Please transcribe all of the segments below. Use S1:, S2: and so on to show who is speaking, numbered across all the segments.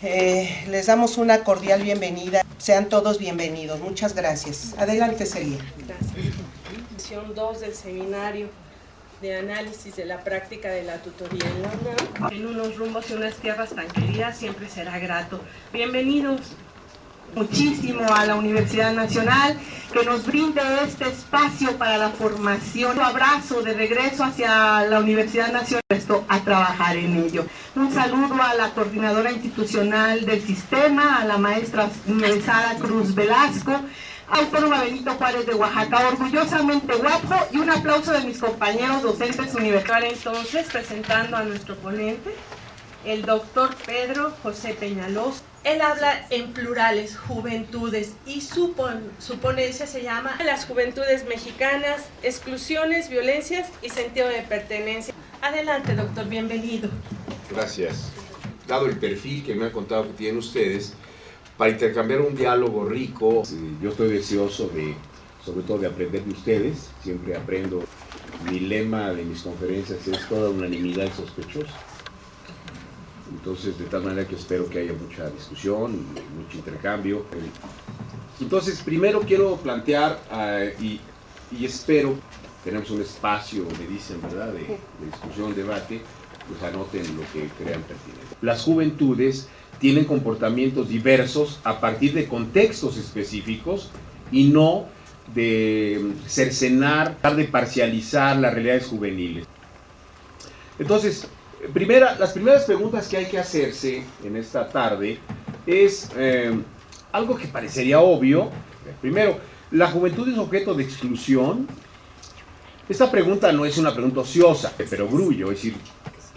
S1: Les damos una cordial bienvenida. Sean todos bienvenidos. Muchas gracias. Adelante, Celia.
S2: Gracias. Sesión 2 del seminario de análisis de la práctica de la tutoría en la UNAM. En unos rumbos y unas tierras tan queridas siempre será grato. Bienvenidos muchísimo a la Universidad Nacional, que nos brinde este espacio para la formación. Un abrazo de regreso hacia la Universidad Nacional, a trabajar en ello. Un saludo a la coordinadora institucional del sistema, a la maestra Sara Cruz Velasco, Autónoma Benito Juárez de Oaxaca, orgullosamente guapo, y un aplauso de mis compañeros docentes universitarios. Entonces, presentando a nuestro ponente, el doctor Pedro José Peñalosa. Él habla en plurales, juventudes, y su ponencia se llama Las juventudes mexicanas, exclusiones, violencias y sentido de pertenencia. Adelante, doctor, bienvenido.
S3: Gracias. Dado el perfil que me han contado que tienen ustedes, para intercambiar un diálogo rico, yo estoy deseoso sobre todo de aprender de ustedes. Siempre aprendo. Mi lema de mis conferencias es toda unanimidad sospechosa. Entonces, de tal manera que espero que haya mucha discusión, mucho intercambio. Entonces, primero quiero plantear, y espero, tenemos un espacio, me dicen, ¿verdad?, de discusión, debate, pues anoten lo que crean pertinente. Las juventudes tienen comportamientos diversos a partir de contextos específicos y no de cercenar, de parcializar las realidades juveniles. Entonces, las primeras preguntas que hay que hacerse en esta tarde es algo que parecería obvio. Primero, ¿la juventud es objeto de exclusión? Esta pregunta no es una pregunta ociosa, pero grullo. Es decir,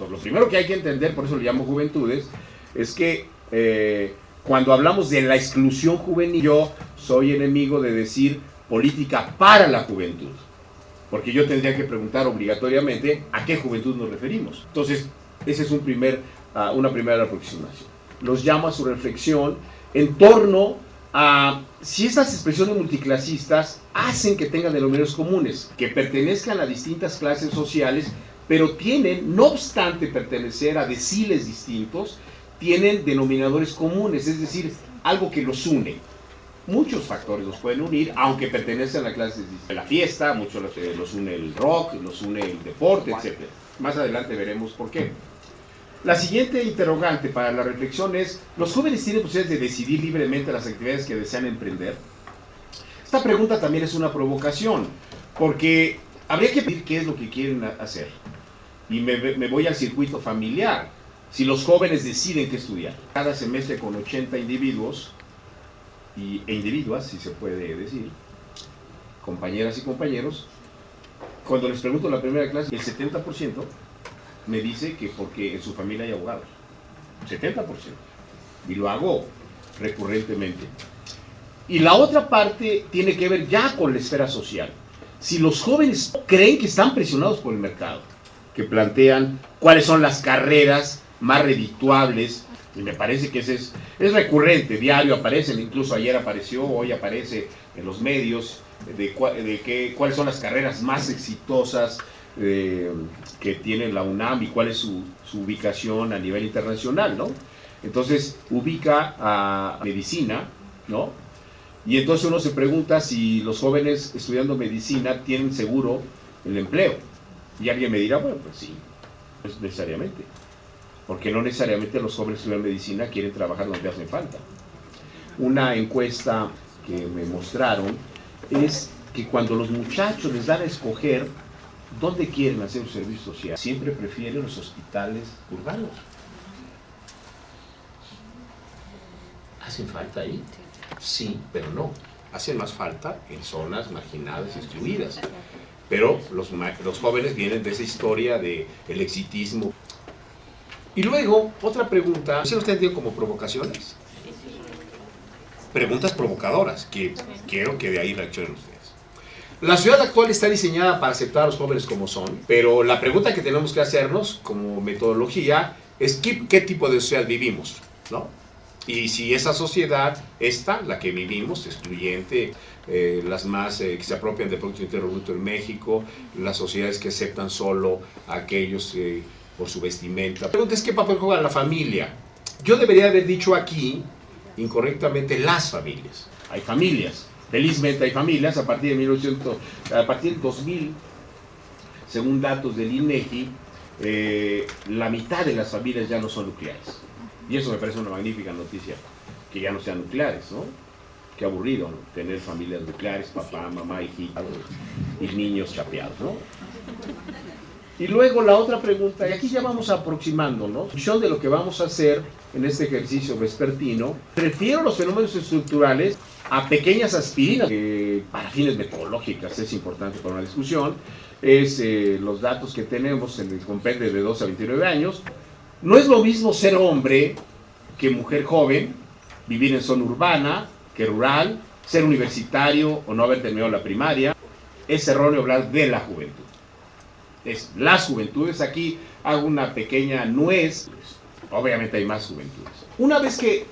S3: lo primero que hay que entender, por eso le llamo juventudes, es que cuando hablamos de la exclusión juvenil, yo soy enemigo de decir política para la juventud, porque yo tendría que preguntar obligatoriamente a qué juventud nos referimos. Entonces, esa es una primera aproximación. Los llamo a su reflexión en torno a si estas expresiones multiclasistas hacen que tengan denominadores comunes, que pertenezcan a distintas clases sociales, pero tienen, no obstante pertenecer a deciles distintos, tienen denominadores comunes, es decir, algo que los une. Muchos factores los pueden unir, aunque pertenecen a clases de la fiesta, muchos los une el rock, los une el deporte, etc. Más adelante veremos por qué. La siguiente interrogante para la reflexión es: ¿los jóvenes tienen posibilidades de decidir libremente las actividades que desean emprender? Esta pregunta también es una provocación, porque habría que pedir qué es lo que quieren hacer. Y me voy al circuito familiar. Si los jóvenes deciden qué estudiar, cada semestre con 80 individuos e individuas, si se puede decir, compañeras y compañeros, cuando les pregunto en la primera clase, el 70% me dice que porque en su familia hay abogados. 70%. Y lo hago recurrentemente. Y la otra parte tiene que ver ya con la esfera social. Si los jóvenes creen que están presionados por el mercado, que plantean cuáles son las carreras más redituables, y me parece que ese es recurrente, diario aparecen, incluso ayer apareció, hoy aparece en los medios, cuáles son las carreras más exitosas que tiene la UNAM y cuál es su ubicación a nivel internacional, ¿no? Entonces ubica a medicina, ¿no? Y entonces uno se pregunta si los jóvenes estudiando medicina tienen seguro el empleo. Y alguien me dirá, bueno, pues sí, no necesariamente. Porque no necesariamente los jóvenes que estudian medicina quieren trabajar donde hacen falta. Una encuesta que me mostraron es que cuando los muchachos les dan a escoger dónde quieren hacer un servicio social, siempre prefieren los hospitales urbanos. ¿Hacen falta ahí? Sí, pero no. Hacen más falta en zonas marginadas y excluidas. Pero los jóvenes vienen de esa historia del exitismo. Y luego, otra pregunta, ¿se usted entiende como provocaciones? Preguntas provocadoras, que quiero que de ahí reaccionen ustedes. La ciudad actual está diseñada para aceptar a los jóvenes como son, pero la pregunta que tenemos que hacernos como metodología es ¿qué tipo de sociedad vivimos? ¿No? Y si esa sociedad, la que vivimos, excluyente, las más que se apropian del Producto Interno Bruto en México, las sociedades que aceptan solo a aquellos por su vestimenta. La pregunta es ¿qué papel juega la familia?
S4: Yo debería haber dicho aquí, incorrectamente, las familias.
S3: Hay familias, felizmente hay familias, a partir del 2000, según datos del INEGI, la mitad de las familias ya no son nucleares. Y eso me parece una magnífica noticia, que ya no sean nucleares, ¿no? Qué aburrido, ¿no? Tener familias nucleares, papá, mamá, hijitos y niños chapeados, ¿no? Y luego la otra pregunta, y aquí ya vamos aproximándonos, de lo que vamos a hacer en este ejercicio vespertino, refiero los fenómenos estructurales a pequeñas aspirinas, que para fines metodológicas es importante para una discusión, es los datos que tenemos en el compendio de 12 a 29 años. No es lo mismo ser hombre que mujer joven, vivir en zona urbana que rural, ser universitario o no haber terminado la primaria. Es erróneo hablar de la juventud. Es las juventudes. Aquí hago una pequeña nuez. Obviamente hay más juventudes. Una vez que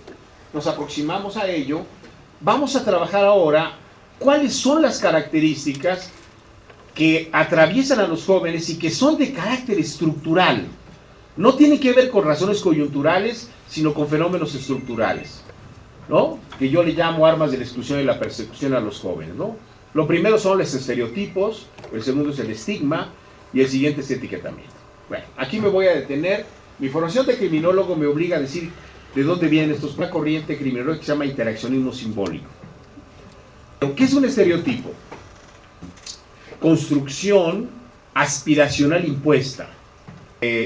S3: nos aproximamos a ello, vamos a trabajar ahora cuáles son las características que atraviesan a los jóvenes y que son de carácter estructural. No tiene que ver con razones coyunturales, sino con fenómenos estructurales, ¿no? Que yo le llamo armas de la exclusión y la persecución a los jóvenes, ¿no? Lo primero son los estereotipos, el segundo es el estigma y el siguiente es etiquetamiento. Bueno, aquí me voy a detener. Mi formación de criminólogo me obliga a decir de dónde vienen estos. Una corriente criminológica que se llama interaccionismo simbólico. ¿Qué es un estereotipo? Construcción aspiracional impuesta.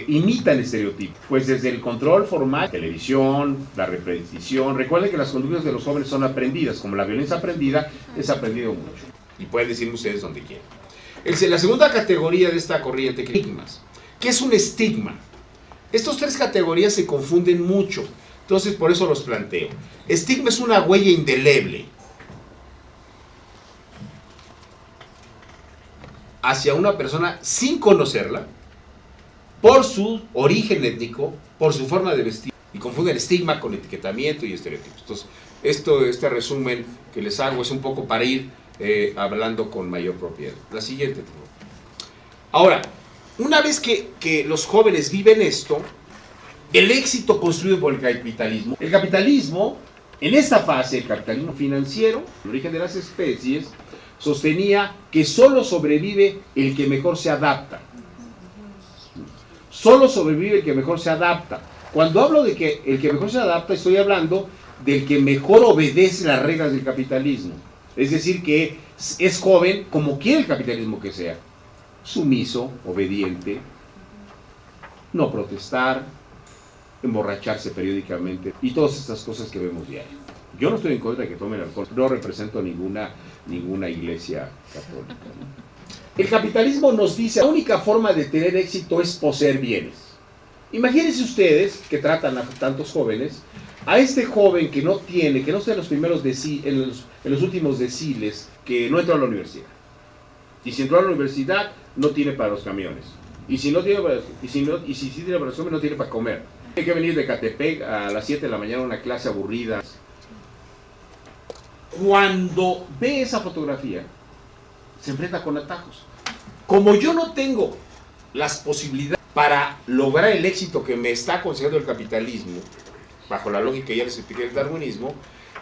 S3: Imita el estereotipo, pues desde el control formal, televisión, la repetición. Recuerden que las conductas de los jóvenes son aprendidas, como la violencia aprendida es aprendido mucho.
S4: Y pueden decirme ustedes donde quieran. La segunda categoría de esta corriente, estigmas. ¿Qué es un estigma? Estas tres categorías se confunden mucho, entonces por eso los planteo. Estigma es una huella indeleble hacia una persona sin conocerla, por su origen étnico, por su forma de vestir, y confunden estigma con etiquetamiento y estereotipos. Entonces, este resumen que les hago es un poco para ir hablando con mayor propiedad. La siguiente, por favor. Ahora, una vez que los jóvenes viven esto, el éxito construido por el capitalismo, en esta fase, el capitalismo financiero, el origen de las especies, sostenía que solo sobrevive el que mejor se adapta. Solo sobrevive el que mejor se adapta. Cuando hablo de que el que mejor se adapta, estoy hablando del que mejor obedece las reglas del capitalismo. Es decir, que es joven como quiere el capitalismo que sea. Sumiso, obediente, no protestar, emborracharse periódicamente y todas estas cosas que vemos diario. Yo no estoy en contra de que tomen alcohol, no represento ninguna iglesia católica, ¿no? El capitalismo nos dice, la única forma de tener éxito es poseer bienes. Imagínense ustedes, que tratan a tantos jóvenes, a este joven que no tiene, que no está en los primeros en los últimos deciles, que no entró a la universidad. Y si entró a la universidad, no tiene para los camiones. Y si no tiene y si sí tiene para los camiones, no tiene para comer. Tiene que venir de Catepec a las 7 de la mañana a una clase aburrida. Cuando ve esa fotografía, se enfrenta con atajos. Como yo no tengo las posibilidades para lograr el éxito que me está concediendo el capitalismo, bajo la lógica que ya les expliqué del darwinismo,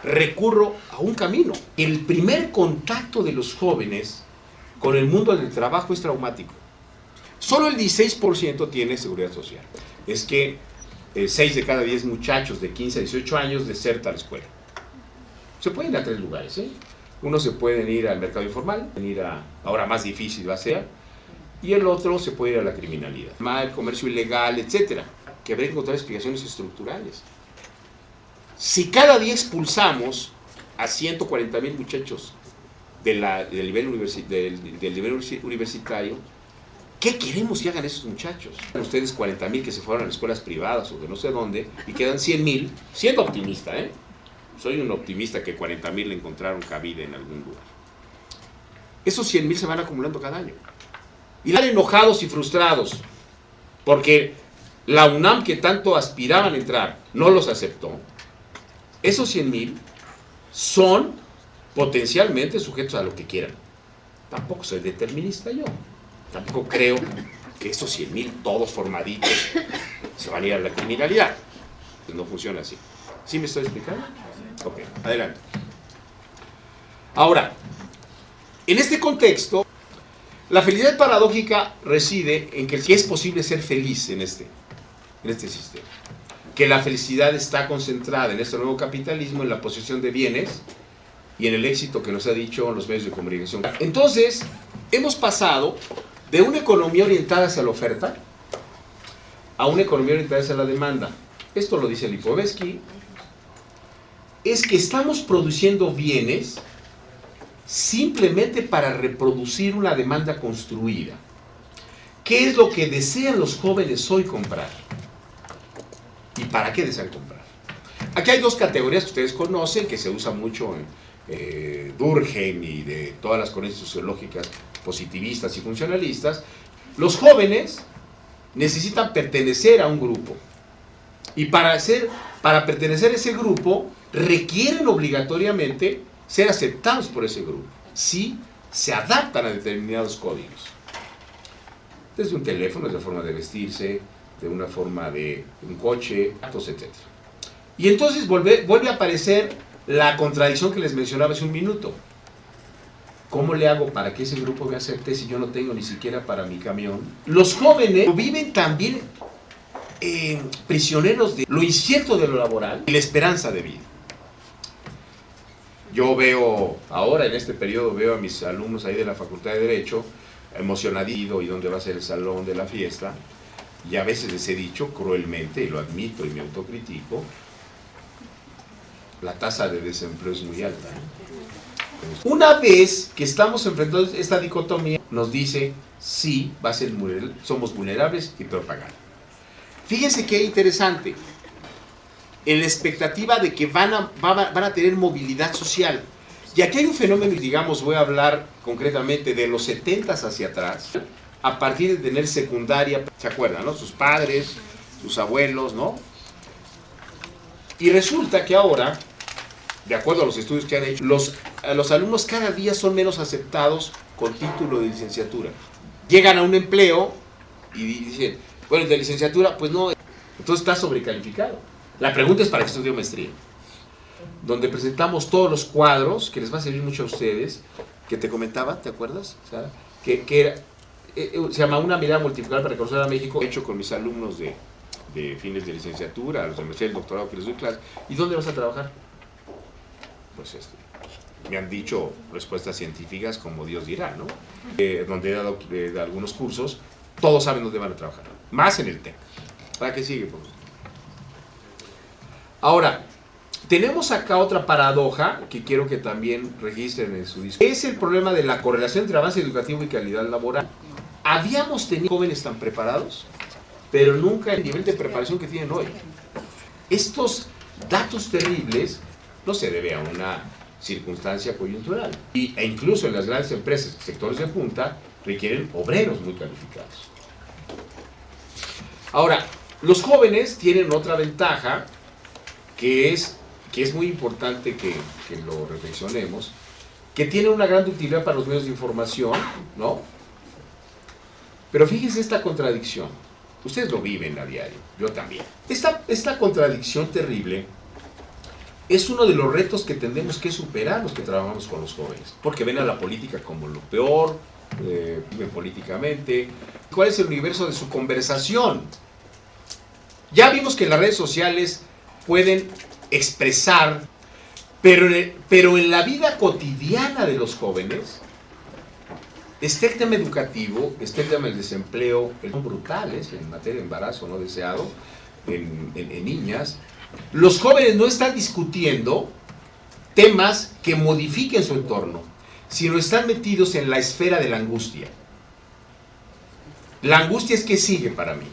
S4: recurro a un camino. El primer contacto de los jóvenes con el mundo del trabajo es traumático. Solo el 16% tiene seguridad social. Es que 6 de cada 10 muchachos de 15 a 18 años desertan la escuela. Se pueden ir a 3 lugares, ¿eh? Uno se puede ir al mercado informal, ahora más difícil va a ser, y el otro se puede ir a la criminalidad, el comercio ilegal, etcétera, que habría que encontrar explicaciones estructurales. Si cada día expulsamos a 140,000 muchachos del nivel universitario, ¿qué queremos que hagan esos muchachos? Ustedes 40,000 que se fueron a las escuelas privadas o de no sé dónde, y quedan 100,000, siendo optimista, ¿eh? Soy un optimista que 40,000 encontraron cabida en algún lugar. Esos 100,000 se van acumulando cada año. Y están enojados y frustrados, porque la UNAM, que tanto aspiraban a entrar, no los aceptó. Esos 100,000 son potencialmente sujetos a lo que quieran. Tampoco soy determinista yo. Tampoco creo que esos 100,000, todos formaditos, se van a ir a la criminalidad. No funciona así. ¿Sí me estoy explicando? Ok, adelante. Ahora, en este contexto, la felicidad paradójica reside en que es posible ser feliz en este sistema. Que la felicidad está concentrada en este nuevo capitalismo, en la posesión de bienes y en el éxito que nos ha dicho los medios de comunicación. Entonces, hemos pasado de una economía orientada hacia la oferta a una economía orientada hacia la demanda. Esto lo dice Lipovetsky. Es que estamos produciendo bienes simplemente para reproducir una demanda construida. ¿Qué es lo que desean los jóvenes hoy comprar? ¿Y para qué desean comprar? Aquí hay dos categorías que ustedes conocen, que se usan mucho en Durkheim y de todas las corrientes sociológicas positivistas y funcionalistas. Los jóvenes necesitan pertenecer a un grupo. Y para pertenecer a ese grupo, requieren obligatoriamente ser aceptados por ese grupo. Si se adaptan a determinados códigos. Desde un teléfono, desde la forma de vestirse, de una forma de un coche, etc. Y entonces vuelve a aparecer la contradicción que les mencionaba hace un minuto. ¿Cómo le hago para que ese grupo me acepte si yo no tengo ni siquiera para mi camión? Los jóvenes viven también prisioneros de lo incierto de lo laboral y la esperanza de vida. Yo veo ahora, en este periodo, veo a mis alumnos ahí de la Facultad de Derecho, emocionaditos y dónde va a ser el salón de la fiesta, y a veces les he dicho cruelmente, y lo admito y me autocritico, la tasa de desempleo es muy alta, ¿no? Una vez que estamos enfrentando esta dicotomía, nos dice, sí, somos vulnerables y peor pagar. Fíjense qué interesante, en la expectativa de que van a tener movilidad social. Y aquí hay un fenómeno, y digamos, voy a hablar concretamente de los 70s hacia atrás, a partir de tener secundaria, ¿se acuerdan, no? Sus padres, sus abuelos, ¿no? Y resulta que ahora, de acuerdo a los estudios que han hecho, los alumnos cada día son menos aceptados con título de licenciatura. Llegan a un empleo y dicen, bueno, de licenciatura, pues no, entonces está sobrecalificado. La pregunta es para qué estudió maestría, donde presentamos todos los cuadros, que les va a servir mucho a ustedes, que te comentaba, ¿te acuerdas, Sara? Que era, se llama Una mirada multifocal para reconocer a México, hecho con mis alumnos de fines de licenciatura, los de maestría y doctorado que les doy clase. ¿Y dónde vas a trabajar? Pues me han dicho respuestas científicas como Dios dirá, ¿no? Donde he dado de algunos cursos, todos saben dónde van a trabajar, más en el TEC. ¿Para qué sigue? Pues? Ahora, tenemos acá otra paradoja que quiero que también registren en su disco. Es el problema de la correlación entre avance educativo y calidad laboral. Habíamos tenido jóvenes tan preparados, pero nunca el nivel de preparación que tienen hoy. Estos datos terribles no se debe a una circunstancia coyuntural. E incluso en las grandes empresas, sectores de punta, requieren obreros muy calificados. Ahora, los jóvenes tienen otra ventaja que es muy importante que lo reflexionemos, que tienen una gran utilidad para los medios de información, ¿no? Pero fíjense esta contradicción. Ustedes lo viven a diario, yo también. Esta contradicción terrible es uno de los retos que tendremos que superar los que trabajamos con los jóvenes, porque ven a la política como lo peor, viven políticamente. ¿Cuál es el universo de su conversación? Ya vimos que las redes sociales pueden expresar, pero en la vida cotidiana de los jóvenes está el tema educativo, está el tema del desempleo, son brutales en materia de embarazo no deseado, en niñas. Los jóvenes no están discutiendo temas que modifiquen su entorno, sino están metidos en la esfera de la angustia. La angustia es qué sigue para mí.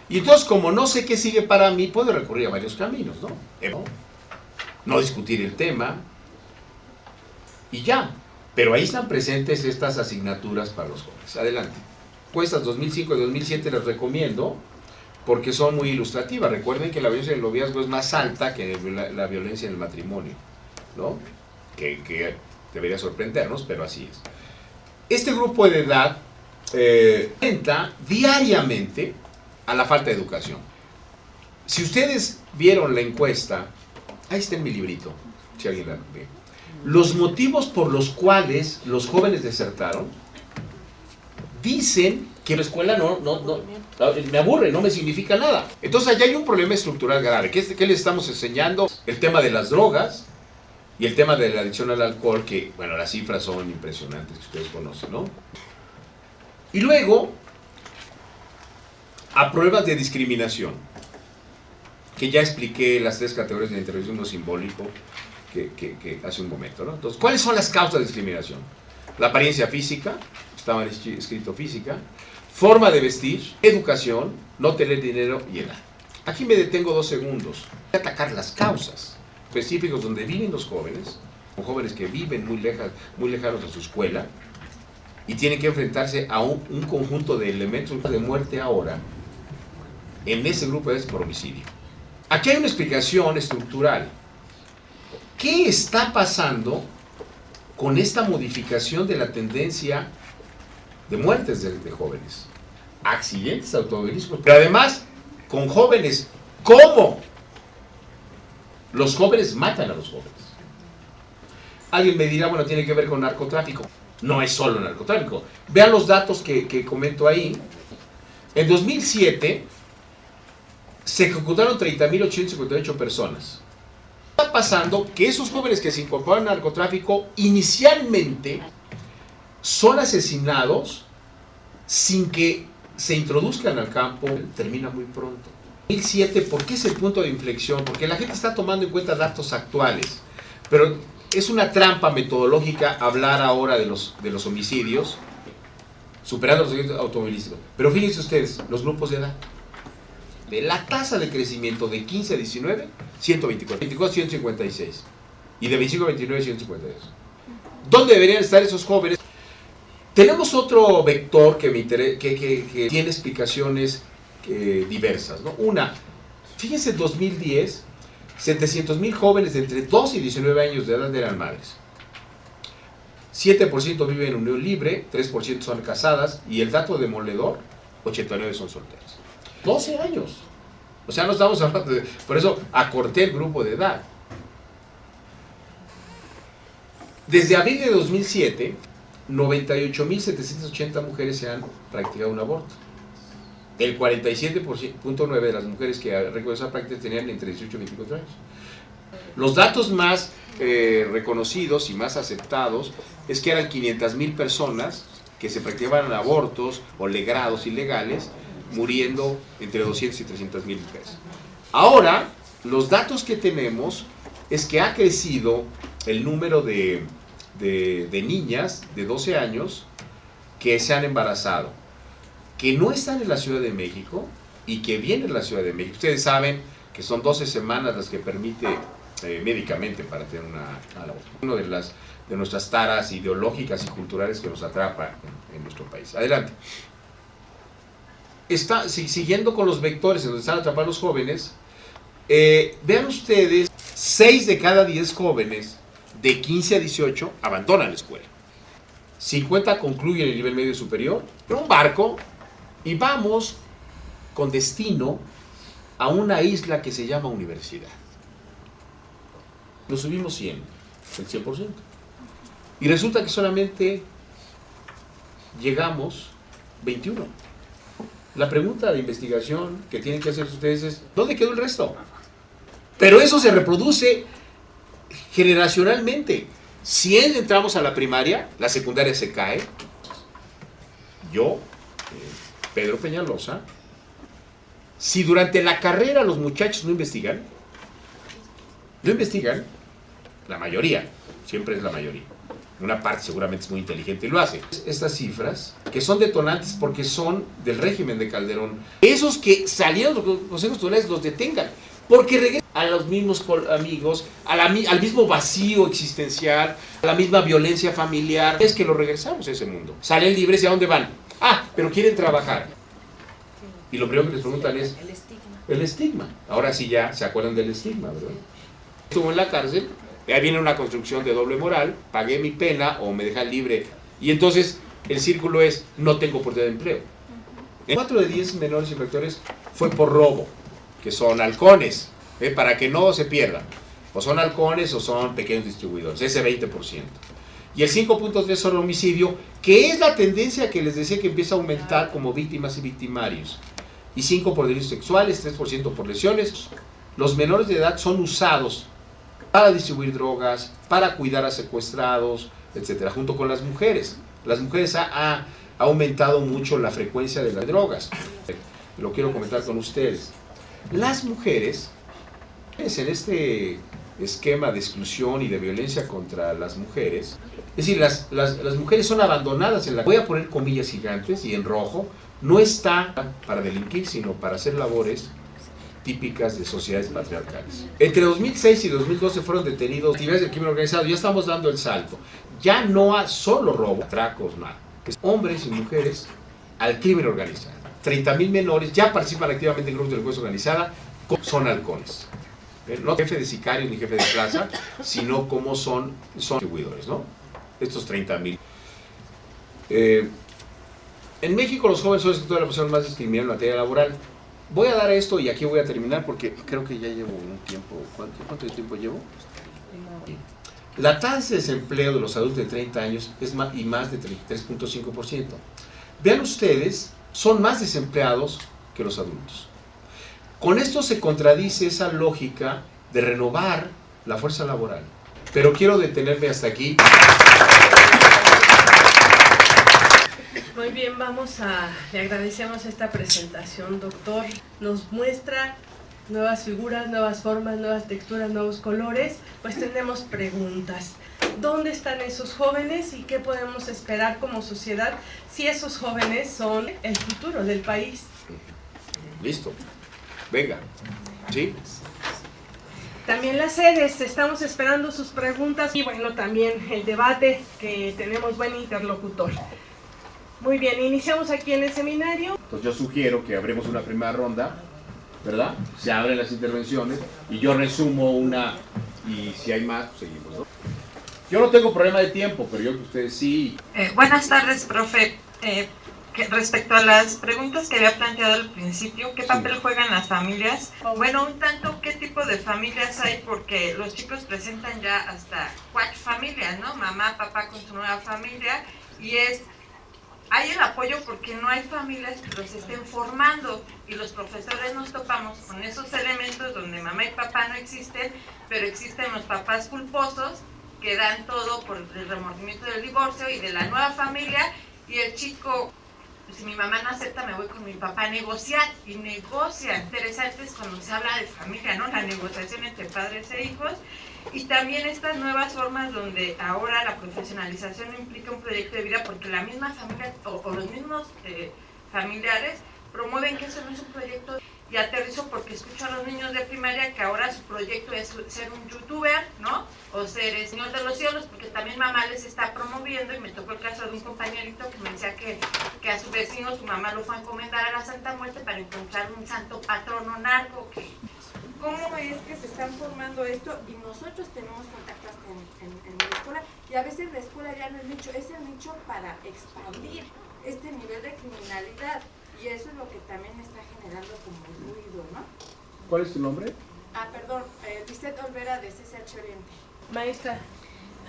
S4: Y entonces, como no sé qué sigue para mí, puedo recurrir a varios caminos, ¿no? No discutir el tema y ya. Pero ahí están presentes estas asignaturas para los jóvenes. Adelante. Encuestas 2005 y 2007 les recomiendo porque son muy ilustrativas. Recuerden que la violencia del noviazgo es más alta que la violencia en el matrimonio, ¿no? Que debería sorprendernos, pero así es. Este grupo de edad enfrenta diariamente a la falta de educación. Si ustedes vieron la encuesta, ahí está en mi librito, si alguien la ve. Los motivos por los cuales los jóvenes desertaron, dicen que la escuela no, me aburre, no me significa nada. Entonces allá hay un problema estructural grave. ¿Qué les estamos enseñando? El tema de las drogas y el tema de la adicción al alcohol, que, bueno, las cifras son impresionantes, que ustedes conocen, ¿no? Y luego, a pruebas de discriminación, que ya expliqué las 3 categorías de intervencionismo simbólico que hace un momento, ¿no? Entonces, ¿cuáles son las causas de discriminación? La apariencia física, estaba escrito física, forma de vestir, educación, no tener dinero y edad. Aquí me detengo 2 segundos. Voy a atacar las causas específicas donde viven los jóvenes, o jóvenes que viven muy lejanos de su escuela, y tienen que enfrentarse a un conjunto de elementos de muerte ahora. En ese grupo es por homicidio. Aquí hay una explicación estructural. ¿Qué está pasando con esta modificación de la tendencia de muertes de jóvenes? Accidentes automovilísticos, pero además con jóvenes. ¿Cómo? Los jóvenes matan a los jóvenes. Alguien me dirá, bueno, tiene que ver con narcotráfico. No es solo narcotráfico. Vean los datos que comento ahí. En 2007 se ejecutaron 30.858 personas. Está pasando que esos jóvenes que se incorporan al narcotráfico inicialmente son asesinados sin que se introduzcan al campo. Termina muy pronto. 2007, ¿por qué es el punto de inflexión? Porque la gente está tomando en cuenta datos actuales, pero es una trampa metodológica hablar ahora de los homicidios, superando los accidentes automovilísticos. Pero fíjense ustedes, los grupos de edad. De la tasa de crecimiento de 15 a 19, 124, 24, 156. Y de 25 a 29, 152. ¿Dónde deberían estar esos jóvenes? Tenemos otro vector que tiene explicaciones diversas, ¿no? Una, fíjense, en 2010, 700,000 jóvenes de entre 2 y 19 años de edad eran madres. 7% viven en unión libre, 3% son casadas, y el dato demoledor, 89 son solteras. 12 años. O sea, no estamos hablando de... Por eso acorté el grupo de edad. Desde abril de 2007, 98.780 mujeres se han practicado un aborto. El 47.9% de las mujeres que recorrieron esa práctica tenían entre 18 y 24 años. Los datos más reconocidos y más aceptados es que eran 500,000 personas que se practicaban abortos o legrados ilegales, muriendo entre 200 y 300,000 mujeres. Ahora, los datos que tenemos es que ha crecido el número de niñas de 12 años que se han embarazado, que no están en la Ciudad de México y que vienen a la Ciudad de México. Ustedes saben que son 12 semanas las que permite médicamente para tener una aborto. Una de nuestras taras ideológicas y culturales que nos atrapa en nuestro país. Adelante. Siguiendo con los vectores en donde están atrapados los jóvenes, vean ustedes, 6 de cada 10 jóvenes de 15 a 18 abandonan la escuela. 50 concluyen el nivel medio superior en un barco y vamos con destino a una isla que se llama universidad. Nos subimos 100, el 100%. Y resulta que solamente llegamos 21. La pregunta de investigación que tienen que hacer ustedes es, ¿dónde quedó el resto? Pero eso se reproduce generacionalmente. Si entramos a la primaria, la secundaria se cae. Yo, Pedro Peñalosa, si durante la carrera los muchachos no investigan, la mayoría, siempre es la mayoría. Una parte seguramente es muy inteligente y lo hace. Estas cifras, que son detonantes porque son del régimen de Calderón, esos que salieron de los consejos escolares los detengan, porque regresan a los mismos amigos, al mismo vacío existencial, a la misma violencia familiar. Es que lo regresamos a ese mundo. Salen libres y ¿a dónde van? Ah, pero quieren trabajar. Y lo primero que les preguntan es el estigma. Ahora sí ya se acuerdan del estigma, ¿verdad? Estuvo en la cárcel. Ahí viene una construcción de doble moral, pagué mi pena o me dejan libre. Y entonces el círculo es, no tengo oportunidad de empleo. 4 de 10 menores infractores fue por robo. que son halcones, para que no se pierdan. O son halcones o son pequeños distribuidores, ese 20%. Y el 5.3 son homicidio, que es la tendencia que les decía que empieza a aumentar como víctimas y victimarios. Y 5 por delitos sexuales, 3% por lesiones. Los menores de edad son usados para distribuir drogas, para cuidar a secuestrados, etcétera, junto con las mujeres. Las mujeres ha aumentado mucho la frecuencia de las drogas. Lo quiero comentar con ustedes. Las mujeres, en este esquema de exclusión y de violencia contra las mujeres, es decir, las mujeres son abandonadas en la... Voy a poner comillas gigantes y en rojo, no está para delinquir, sino para hacer labores típicas de sociedades patriarcales. Entre 2006 y 2012 fueron detenidos actividades del crimen organizado. Ya estamos dando el salto. Ya no hay solo robo, atracos, nada. Hombres y mujeres al crimen organizado. 30,000 menores ya participan activamente en grupos de delincuencia organizada, son halcones. No jefe de sicarios ni jefe de plaza, sino como son distribuidores, ¿no? Estos 30,000. En México los jóvenes son el sector de la población más discriminada en materia laboral. Voy a dar esto y aquí voy a terminar porque creo que ya llevo un tiempo. ¿Cuánto tiempo llevo? La tasa de desempleo de los adultos de 30 años es más de 3.5%. Vean ustedes, son más desempleados que los adultos. Con esto se contradice esa lógica de renovar la fuerza laboral. Pero quiero detenerme hasta aquí.
S2: Muy bien, le agradecemos esta presentación, doctor. Nos muestra nuevas figuras, nuevas formas, nuevas texturas, nuevos colores. Pues tenemos preguntas. ¿Dónde están esos jóvenes y qué podemos esperar como sociedad si esos jóvenes son el futuro del país?
S4: Listo. Venga. ¿Sí?
S2: También las sedes, estamos esperando sus preguntas y bueno, también el debate, que tenemos buen interlocutor. Muy bien, iniciamos aquí en el seminario.
S4: Entonces yo sugiero que abremos una primera ronda, ¿verdad? Se abren las intervenciones y yo resumo una y si hay más, pues seguimos, ¿no? Yo no tengo problema de tiempo, pero yo que ustedes sí.
S5: Buenas tardes, profe. Respecto a las preguntas que había planteado al principio, ¿qué papel juegan las familias? Bueno, un tanto, ¿qué tipo de familias hay? Porque los chicos presentan ya hasta 4 familias, ¿no? Mamá, papá con su nueva familia, y hay el apoyo porque no hay familias que los estén formando, y los profesores nos topamos con esos elementos donde mamá y papá no existen, pero existen los papás culposos que dan todo por el remordimiento del divorcio y de la nueva familia, y el chico, si mi mamá no acepta, me voy con mi papá a negociar, y negocia. Interesante es cuando se habla de familia, ¿no? La negociación entre padres e hijos, y también estas nuevas formas donde ahora la profesionalización implica un proyecto de vida, porque la misma familia o los mismos familiares promueven que eso no es un proyecto. Y aterrizo porque escucho a los niños de primaria que ahora su proyecto es ser un youtuber, ¿no? O ser el señor de los cielos, porque también mamá les está promoviendo, y me tocó el caso de un compañerito que me decía que a su vecino su mamá lo fue a encomendar a la Santa Muerte para encontrar un santo patrono narco.
S6: ¿Cómo es que se están formando esto? Y nosotros tenemos contactos en la escuela, y a veces la escuela ya no es nicho, es el nicho para expandir este nivel de criminalidad. Y eso es lo que también está generando como ruido, ¿no?
S4: ¿Cuál es tu nombre?
S6: Perdón, Lisette Olvera de CCH Oriente.
S2: Maestra.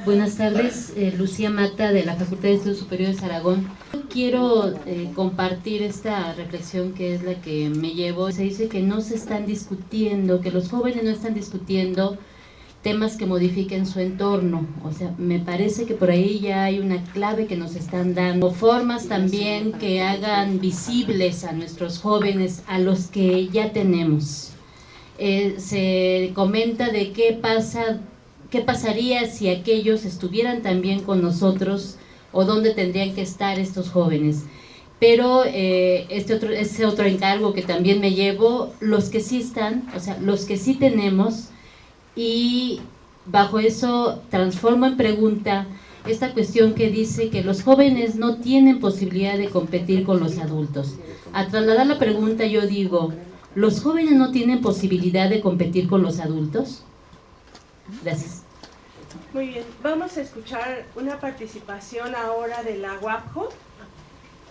S7: Buenas tardes, Lucía Mata de la Facultad de Estudios Superiores Aragón. Quiero compartir esta reflexión que es la que me llevo. Se dice que no se están discutiendo, que los jóvenes no están discutiendo temas que modifiquen su entorno. O sea, me parece que por ahí ya hay una clave que nos están dando. Formas también que hagan visibles a nuestros jóvenes, a los que ya tenemos. Se comenta de qué pasaría si aquellos estuvieran también con nosotros, o dónde tendrían que estar estos jóvenes. Pero ese otro encargo que también me llevo, los que sí están, o sea, los que sí tenemos, y bajo eso transformo en pregunta esta cuestión que dice que los jóvenes no tienen posibilidad de competir con los adultos. A trasladar la pregunta yo digo, ¿los jóvenes no tienen posibilidad de competir con los adultos? Gracias.
S2: Muy bien, vamos a escuchar una participación ahora de la UAPJO,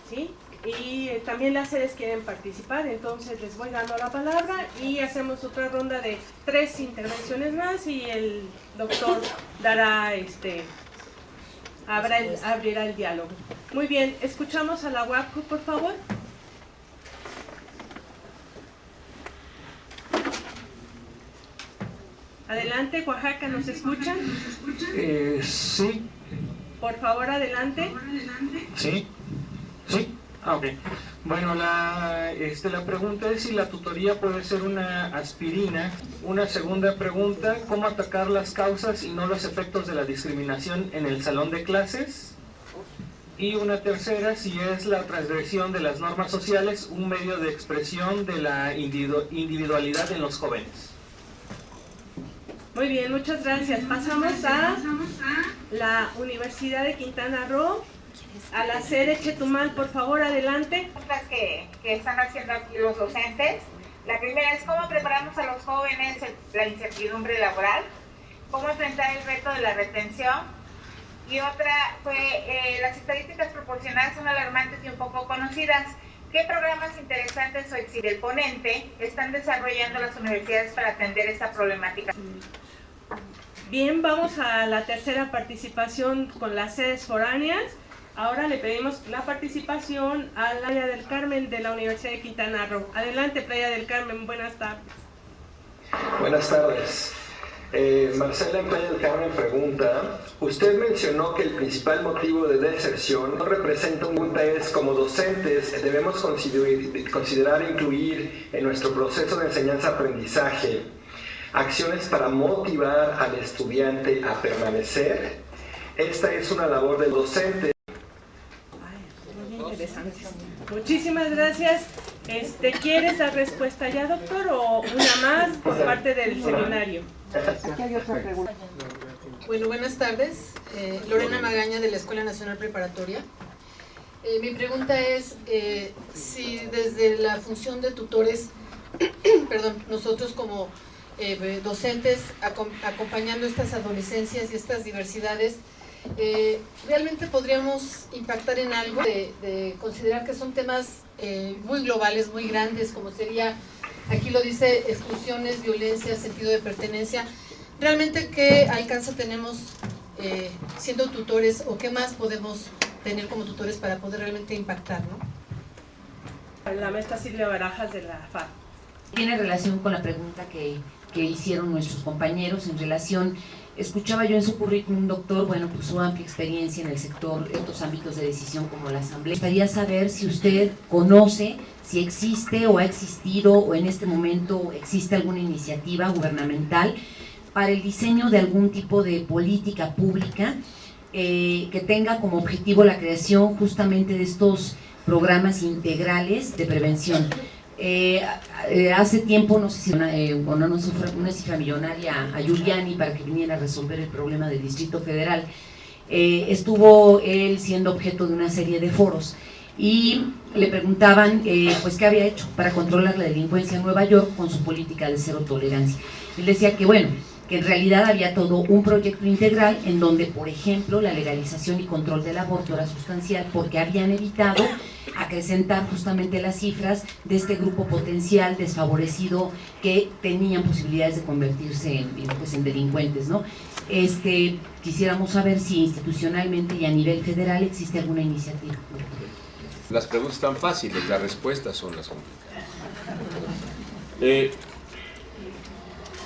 S2: ¿sí? y también las sedes quieren participar, entonces les voy dando la palabra y hacemos otra ronda de 3 intervenciones más y el doctor dará abrirá el diálogo. Muy bien, escuchamos a la UAPCO, por favor. Adelante, Oaxaca, ¿nos escuchan?
S8: Sí.
S2: Por favor, adelante.
S8: Sí. Sí. Ok. Bueno, la pregunta es si la tutoría puede ser una aspirina. Una segunda pregunta, ¿cómo atacar las causas y no los efectos de la discriminación en el salón de clases? Y una tercera, si es la transgresión de las normas sociales un medio de expresión de la individualidad en los jóvenes.
S2: Muy bien, muchas gracias. Pasamos a la Universidad de Quintana Roo, a la sede Chetumal, por favor, adelante.
S9: Las que están haciendo aquí los docentes. La primera es cómo preparamos a los jóvenes la incertidumbre laboral, cómo enfrentar el reto de la retención. Y otra fue, las estadísticas proporcionadas son alarmantes y un poco conocidas. ¿Qué programas interesantes o del ponente están desarrollando las universidades para atender esta problemática?
S2: Bien, vamos a la tercera participación con las sedes foráneas. Ahora le pedimos la participación a Playa del Carmen de la Universidad de Quintana Roo. Adelante, Playa del Carmen, buenas tardes.
S10: Buenas tardes. Marcela en Playa del Carmen pregunta, usted mencionó que el principal motivo de deserción no representa un punto, es como docentes debemos considerar incluir en nuestro proceso de enseñanza-aprendizaje acciones para motivar al estudiante a permanecer. Esta es una labor del docente.
S2: Muy interesante. Muchísimas gracias. ¿Quieres la respuesta ya, doctor, o una más por parte del seminario?
S1: Aquí hay otra pregunta.
S11: Bueno, buenas tardes. Lorena Magaña de la Escuela Nacional Preparatoria. Mi pregunta es si desde la función de tutores, nosotros como docentes acompañando estas adolescencias y estas diversidades, realmente podríamos impactar en algo de considerar que son temas muy globales, muy grandes, como sería, aquí lo dice, exclusiones, violencia, sentido de pertenencia. Realmente, ¿qué alcance tenemos siendo tutores o qué más podemos tener como tutores para poder realmente impactar, ¿no?
S2: La maestra Silvia Barajas de la FAP.
S12: Tiene relación con la pregunta que hicieron nuestros compañeros en relación, escuchaba yo en su currículum, doctor, bueno, pues su amplia experiencia en el sector, otros ámbitos de decisión como la asamblea. Me gustaría saber si usted conoce, si existe o ha existido o en este momento existe alguna iniciativa gubernamental para el diseño de algún tipo de política pública que tenga como objetivo la creación justamente de estos programas integrales de prevención. Hace tiempo, no sé si una cifra millonaria a Giuliani para que viniera a resolver el problema del Distrito Federal, estuvo él siendo objeto de una serie de foros y le preguntaban pues qué había hecho para controlar la delincuencia en Nueva York con su política de cero tolerancia. Él decía que bueno, que en realidad había todo un proyecto integral en donde, por ejemplo, la legalización y control del aborto era sustancial porque habían evitado acrecentar justamente las cifras de este grupo potencial desfavorecido que tenían posibilidades de convertirse en delincuentes, ¿no? Quisiéramos saber si institucionalmente y a nivel federal existe alguna iniciativa.
S3: Las preguntas están fáciles, las respuestas son las complicadas.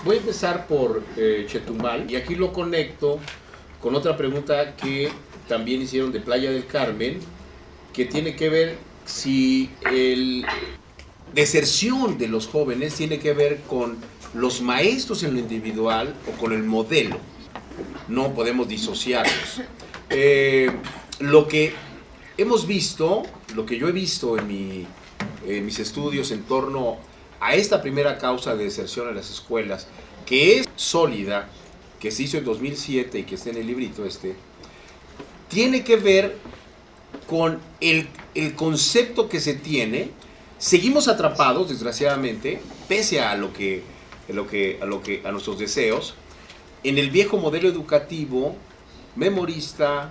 S3: Voy a empezar por Chetumal y aquí lo conecto con otra pregunta que también hicieron de Playa del Carmen, que tiene que ver si el deserción de los jóvenes tiene que ver con los maestros en lo individual o con el modelo. No podemos disociarlos. Lo que hemos visto, lo que yo he visto en mis estudios en torno a esta primera causa de deserción en las escuelas, que es sólida, que se hizo en 2007 y que está en el librito tiene que ver con el concepto que se tiene. Seguimos atrapados, desgraciadamente, pese a a nuestros deseos, en el viejo modelo educativo memorista,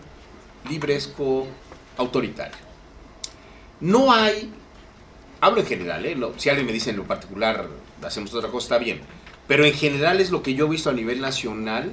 S3: libresco, autoritario.
S4: no hay, hablo en general, no, si alguien me dice en lo particular hacemos otra cosa, está bien, pero en general es lo que yo he visto a nivel nacional.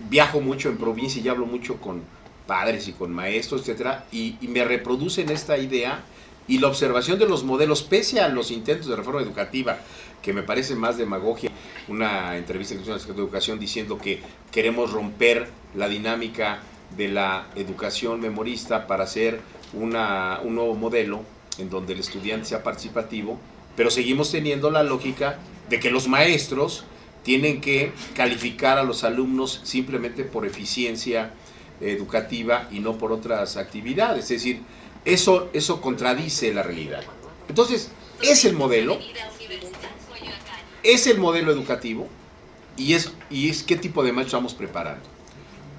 S4: Viajo mucho en provincia y hablo mucho con padres y con maestros, etcétera, y me reproducen esta idea y la observación de los modelos, pese a los intentos de reforma educativa, que me parece más demagogia. Una entrevista que hizo en el Secretario de Educación diciendo que queremos romper la dinámica de la educación memorista para hacer un nuevo modelo en donde el estudiante sea participativo, pero seguimos teniendo la lógica de que los maestros tienen que calificar a los alumnos simplemente por eficiencia educativa y no por otras actividades. Es decir, eso contradice la realidad. Entonces, es el modelo educativo y es qué tipo de maestros estamos preparando.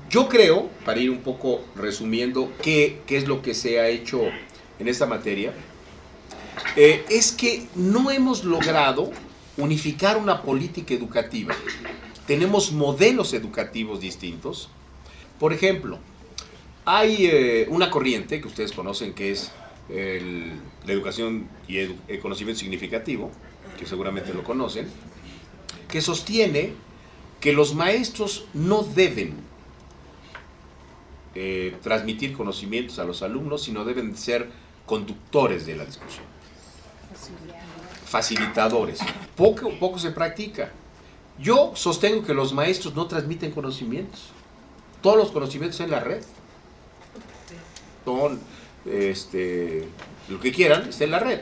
S4: Yo creo, para ir un poco resumiendo qué es lo que se ha hecho en esta materia, es que no hemos logrado unificar una política educativa. Tenemos modelos educativos distintos. Por ejemplo, hay una corriente que ustedes conocen que es la educación y el conocimiento significativo, que seguramente lo conocen, que sostiene que los maestros no deben transmitir conocimientos a los alumnos, sino deben ser conductores de la discusión, facilitadores. Poco se practica. Yo sostengo que los maestros no transmiten conocimientos. Todos los conocimientos en la red. Son, lo que quieran, está en la red.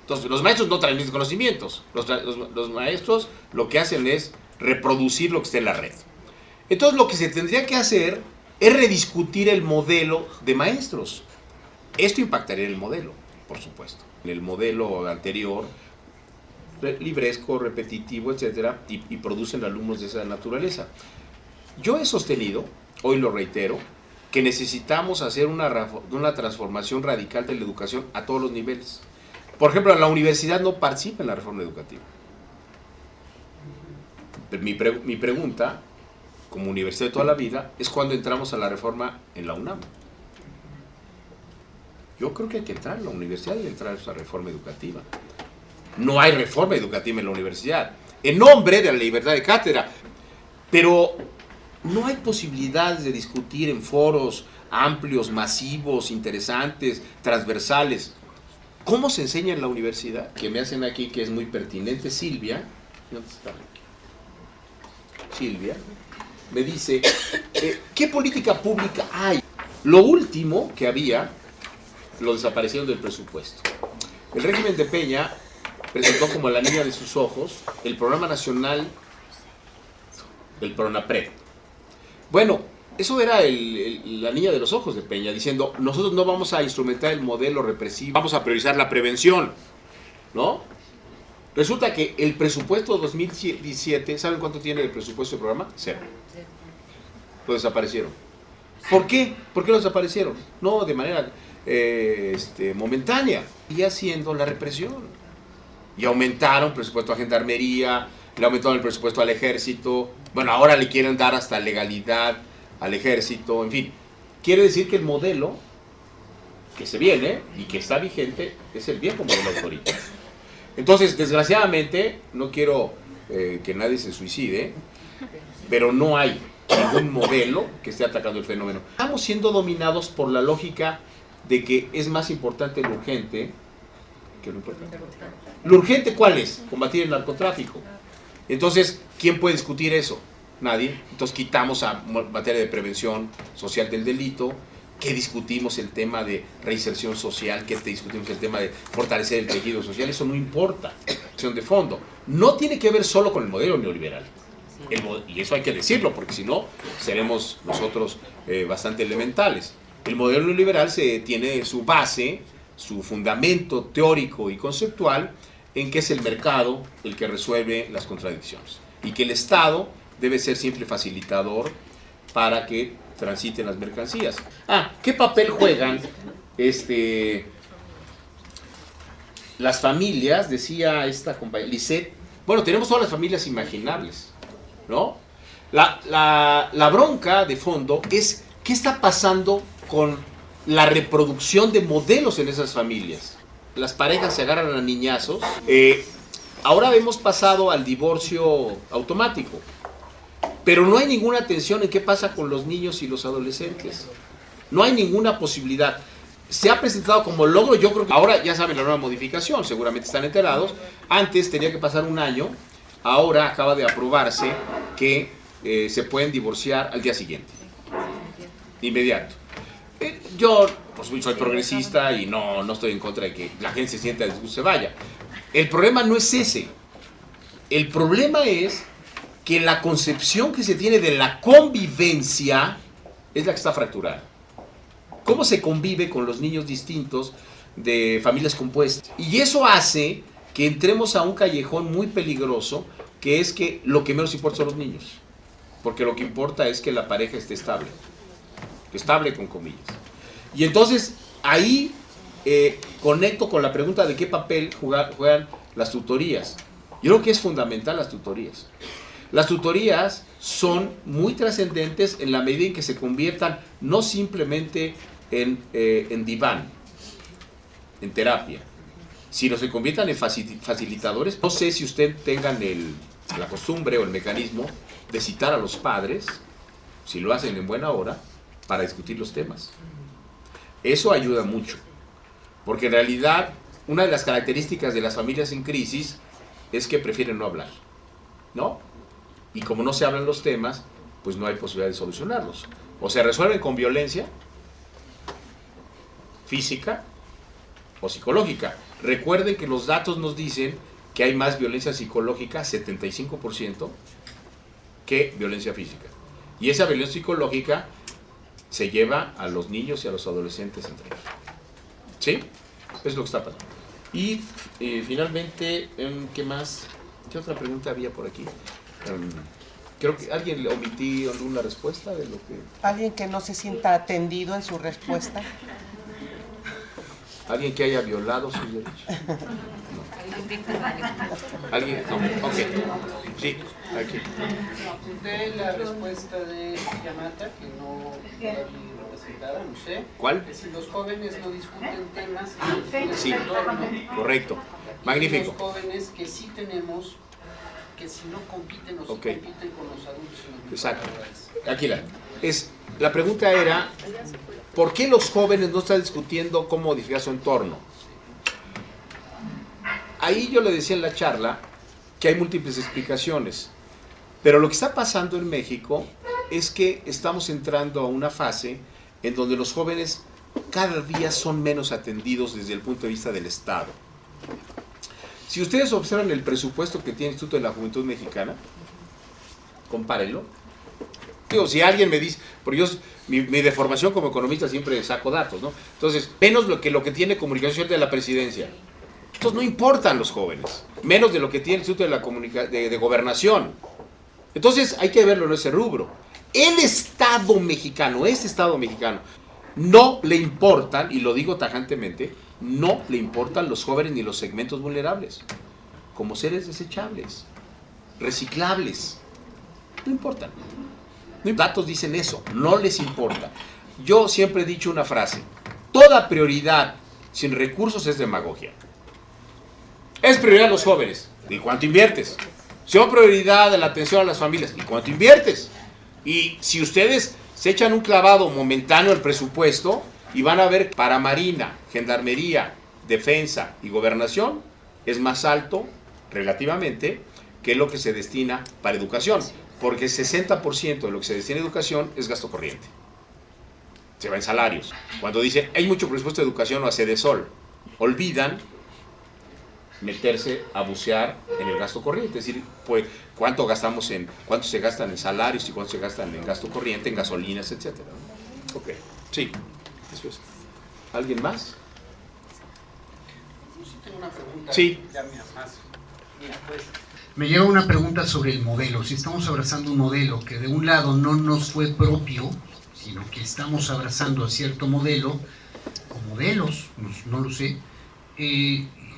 S4: Entonces, los maestros no transmiten conocimientos. Los maestros lo que hacen es reproducir lo que está en la red. Entonces, lo que se tendría que hacer es rediscutir el modelo de maestros. Esto impactaría en el modelo, por supuesto. En el modelo anterior, libresco, repetitivo, etcétera, y producen alumnos de esa naturaleza. Yo he sostenido, hoy lo reitero, que necesitamos hacer una transformación radical de la educación a todos los niveles. Por ejemplo, la universidad no participa en la reforma educativa. Mi pregunta, como universidad de toda la vida, es cuándo entramos a la reforma en la UNAM. Yo creo que hay que entrar en la universidad y entrar a esa reforma educativa. No hay reforma educativa en la universidad, en nombre de la libertad de cátedra, pero no hay posibilidades de discutir en foros amplios, masivos, interesantes, transversales. ¿Cómo se enseña en la universidad? Que me hacen aquí que es muy pertinente. Silvia, ¿dónde está? Silvia, me dice, ¿qué política pública hay? Lo último que había, lo desaparecieron del presupuesto. El régimen de Peña presentó como la niña de sus ojos el programa nacional del PRONAPRED. Bueno, eso era la niña de los ojos de Peña, diciendo, nosotros no vamos a instrumentar el modelo represivo, vamos a priorizar la prevención, ¿no? Resulta que el presupuesto 2017, ¿saben cuánto tiene el presupuesto del programa? 0. Lo desaparecieron. ¿Por qué? ¿Por qué lo desaparecieron? No de manera momentánea, y haciendo la represión. Y aumentaron el presupuesto a Gendarmería, le aumentaron el presupuesto al Ejército, bueno, ahora le quieren dar hasta legalidad al Ejército, en fin. Quiere decir que el modelo que se viene y que está vigente es el viejo modelo autoritario. Entonces, desgraciadamente, no quiero que nadie se suicide, pero no hay ningún modelo que esté atacando el fenómeno. Estamos siendo dominados por la lógica de que es más importante lo urgente que lo importante. ¿Lo urgente cuál es? Combatir el narcotráfico. Entonces, ¿quién puede discutir eso? Nadie. Entonces quitamos a materia de prevención social del delito, que discutimos el tema de reinserción social, que discutimos el tema de fortalecer el tejido social. Eso no importa, cuestión de fondo. No tiene que ver solo con el modelo neoliberal. Y eso hay que decirlo, porque si no, seremos nosotros bastante elementales. El modelo neoliberal tiene su base, su fundamento teórico y conceptual, en que es el mercado el que resuelve las contradicciones. Y que el Estado debe ser siempre facilitador para que transiten las mercancías. ¿Qué papel juegan las familias? Decía esta compañera, Lisette. Bueno, tenemos todas las familias imaginables, ¿no? La bronca de fondo es qué está pasando con la reproducción de modelos en esas familias. Las parejas se agarran a niñazos. Ahora hemos pasado al divorcio automático, pero no hay ninguna atención en qué pasa con los niños y los adolescentes. No hay ninguna posibilidad. Se ha presentado como logro, yo creo que ahora ya saben la nueva modificación, seguramente están enterados. Antes tenía que pasar un año, ahora acaba de aprobarse que se pueden divorciar al día siguiente, inmediato. Yo pues, soy progresista y no estoy en contra de que la gente se sienta disgusto y se vaya. El problema no es ese. El problema es que la concepción que se tiene de la convivencia es la que está fracturada. ¿Cómo se convive con los niños distintos de familias compuestas? Y eso hace que entremos a un callejón muy peligroso, que es que lo que menos importa son los niños. Porque lo que importa es que la pareja esté estable. Estable con comillas. Y entonces ahí conecto con la pregunta de qué papel juegan las tutorías. Yo creo que es fundamental las tutorías. Las tutorías son muy trascendentes en la medida en que se conviertan no simplemente en diván, en terapia, sino se conviertan en facilitadores. No sé si ustedes tengan la costumbre o el mecanismo de citar a los padres, si lo hacen en buena hora, para discutir los temas. Eso ayuda mucho, porque en realidad una de las características de las familias en crisis es que prefieren no hablar, ¿no? Y como no se hablan los temas, pues no hay posibilidad de solucionarlos. O se resuelven con violencia física o psicológica. Recuerden que los datos nos dicen que hay más violencia psicológica, 75%, que violencia física. Y esa violencia psicológica se lleva a los niños y a los adolescentes entre ellos. ¿Sí? Eso es lo que está pasando. Y finalmente, ¿qué más? ¿Qué otra pregunta había por aquí? Creo que alguien le omití alguna respuesta de lo que...
S1: ¿Alguien que no se sienta atendido en su respuesta?
S4: ¿Alguien que haya violado sus derechos? No. ¿Alguien? No, ok. Sí, aquí.
S13: De la respuesta de Yamata, que no lo presentaron, no sé.
S4: ¿Cuál?
S13: Que si los jóvenes no discuten temas...
S4: Sí, correcto. Magnífico.
S13: Los jóvenes que sí tenemos, que si no compiten o si compiten con los adultos.
S4: Exacto. Aquí la pregunta era, ¿por qué los jóvenes no están discutiendo cómo modificar su entorno? Ahí yo le decía en la charla que hay múltiples explicaciones, pero lo que está pasando en México es que estamos entrando a una fase en donde los jóvenes cada día son menos atendidos desde el punto de vista del Estado. Si ustedes observan el presupuesto que tiene el Instituto de la Juventud Mexicana, compárenlo. Digo, si alguien me dice, porque yo, mi deformación como economista siempre saco datos, ¿no? Entonces, menos lo que tiene Comunicación de la Presidencia. Entonces no importan los jóvenes, menos de lo que tiene el Instituto de Gobernación. Entonces hay que verlo en ese rubro. El Estado mexicano, este Estado mexicano, no le importan, y lo digo tajantemente, no le importan los jóvenes ni los segmentos vulnerables, como seres desechables, reciclables. No importan. Los datos dicen eso, no les importa. Yo siempre he dicho una frase: toda prioridad sin recursos es demagogia. Es prioridad a los jóvenes. ¿Y cuánto inviertes? Son prioridad de la atención a las familias. ¿Y cuánto inviertes? Y si ustedes se echan un clavado momentáneo al presupuesto y van a ver para Marina, Gendarmería, Defensa y Gobernación, es más alto relativamente que lo que se destina para educación. Porque el 60% de lo que se destina a educación es gasto corriente. Se va en salarios. Cuando dicen hay mucho presupuesto de educación o a Cedesol, olvidan meterse a bucear en el gasto corriente, es decir, pues cuánto se gastan en salarios y cuánto se gastan en gasto corriente, en gasolinas, etcétera. Ok, sí, eso es. ¿Alguien más?
S13: Yo sí tengo una pregunta.
S4: Sí.
S13: Mira, pues, me lleva una pregunta sobre el modelo. Si estamos abrazando un modelo que de un lado no nos fue propio, sino que estamos abrazando a cierto modelo, o modelos, no lo sé,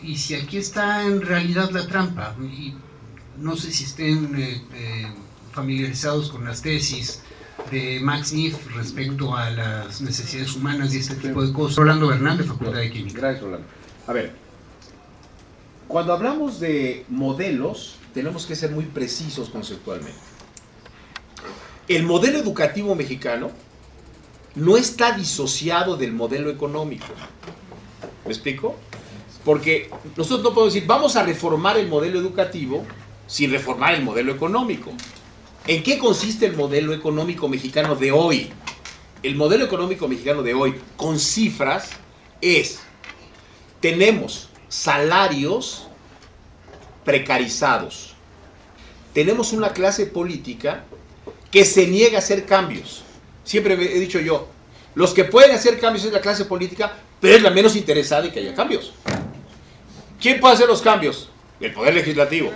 S13: y si aquí está en realidad la trampa, y no sé si estén familiarizados con las tesis de Max Neff respecto a las necesidades humanas y este tipo de cosas. Rolando Bernal, de Facultad de Química.
S4: Gracias, Rolando. A ver, cuando hablamos de modelos, tenemos que ser muy precisos conceptualmente. El modelo educativo mexicano no está disociado del modelo económico. ¿Me explico? Porque nosotros no podemos decir, vamos a reformar el modelo educativo sin reformar el modelo económico. ¿En qué consiste el modelo económico mexicano de hoy? El modelo económico mexicano de hoy, con cifras, es, tenemos salarios precarizados, tenemos una clase política que se niega a hacer cambios. Siempre he dicho yo, los que pueden hacer cambios es la clase política, pero es la menos interesada en que haya cambios. ¿Quién puede hacer los cambios? El Poder Legislativo.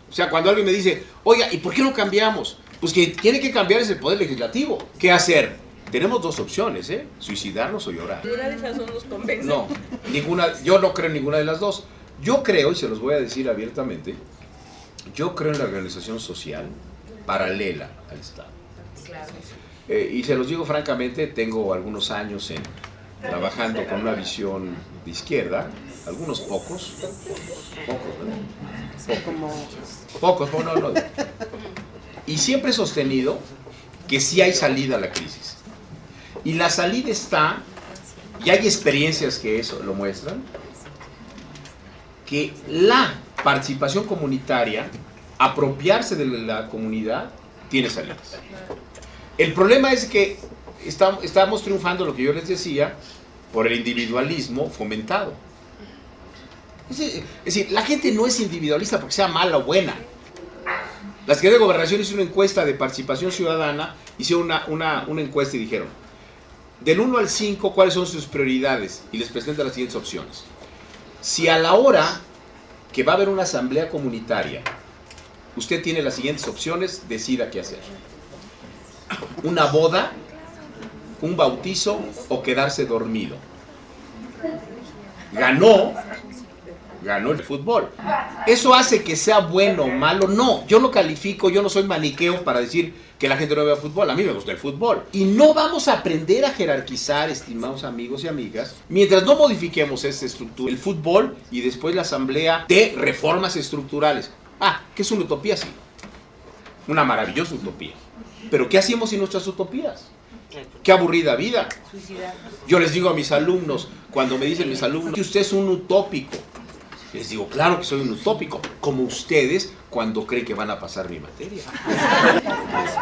S4: O sea, cuando alguien me dice, oiga, ¿y por qué no cambiamos? Pues que tiene que cambiar es el Poder Legislativo. ¿Qué hacer? Tenemos dos opciones, suicidarnos o llorar.
S2: Ninguna de esas dos nos convence.
S4: No, ninguna, yo no creo en ninguna de las dos. Yo creo, y se los voy a decir abiertamente, yo creo en la organización social paralela al Estado. Y se los digo francamente, tengo algunos años trabajando con una visión de izquierda, algunos pocos, no. Y siempre he sostenido que sí hay salida a la crisis. Y la salida está, y hay experiencias que eso lo muestran, que la participación comunitaria, apropiarse de la comunidad, tiene salidas. El problema es que estamos triunfando, lo que yo les decía, por el individualismo fomentado. Es decir, la gente no es individualista porque sea mala o buena. La Secretaría de Gobernación hizo una encuesta de participación ciudadana, hicieron una encuesta y dijeron, del 1 al 5, ¿cuáles son sus prioridades? Y les presentan las siguientes opciones. Si a la hora que va a haber una asamblea comunitaria, usted tiene las siguientes opciones, decida qué hacer. Una boda, un bautizo o quedarse dormido. Ganó el fútbol. ¿Eso hace que sea bueno o malo? No, yo no califico, yo no soy maniqueo para decir que la gente no vea fútbol. A mí me gusta el fútbol. Y no vamos a aprender a jerarquizar, estimados amigos y amigas, mientras no modifiquemos esta estructura, el fútbol y después la asamblea de reformas estructurales. ¿Qué es una utopía? Sí. Una maravillosa utopía. Pero ¿qué hacemos sin nuestras utopías? Qué aburrida vida. Yo les digo a mis alumnos, cuando me dicen mis alumnos, que usted es un utópico. Les digo, claro que soy un utópico, como ustedes cuando creen que van a pasar mi materia.